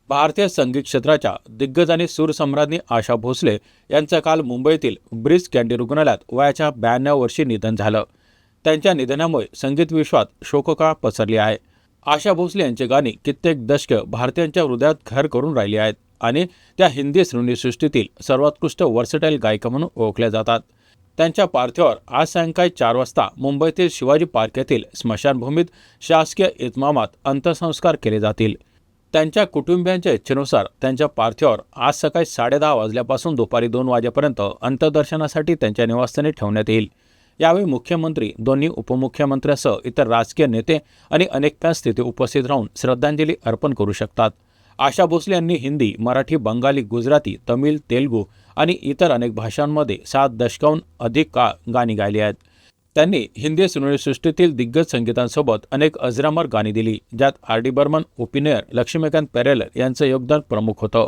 भारतीय संगीत क्षेत्राच्या दिग्गज आणि सूरसम्राज्ञी आशा भोसले यांचं काल मुंबईतील ब्रीच कँडी रुग्णालयात वयाच्या 92 वर्षी निधन झालं. त्यांच्या निधनामुळे संगीत विश्वात शोककळा पसरली आहे. आशा भोसले यांची गाणी कित्येक दशकं भारतीयांच्या हृदयात घर करून राहिली आहेत आणि त्या हिंदी सृष्टीतील सर्वोत्कृष्ट वर्सटाईल गायिका म्हणून ओळखल्या जातात. त्यांच्या पार्थिवावर आज सायंकाळी 4 वाजता मुंबईतील शिवाजी पार्क येथील स्मशानभूमीत शासकीय इतमामात अंत्यसंस्कार केले जातील. त्यांच्या कुटुंबियांच्या इच्छेनुसार त्यांच्या पार्थिवावर आज सकाळी 10:30 वाजल्यापासून दुपारी 2 वाजेपर्यंत अंत्यदर्शनासाठी त्यांच्या निवासस्थानी ठेवण्यात येईल. यावेळी मुख्यमंत्री, दोन्ही उपमुख्यमंत्र्यांसह इतर राजकीय नेते आणि अनेक फॅन्स तिथे उपस्थित राहून श्रद्धांजली अर्पण करू शकतात. आशा भोसले यांनी हिंदी, मराठी, बंगाली, गुजराती, तमिळ, तेलुगू आणि इतर अनेक भाषांमध्ये 7 दशकांहून अधिक काळ गाणी गायली आहेत. त्यांनी हिंदी सृष्टीतील दिग्गज संगीतांसोबत अनेक अजरामर गाणी दिली, ज्यात R D Burman, O P Nayyar, Laxmikant Pyarelal यांचं योगदान प्रमुख होतं.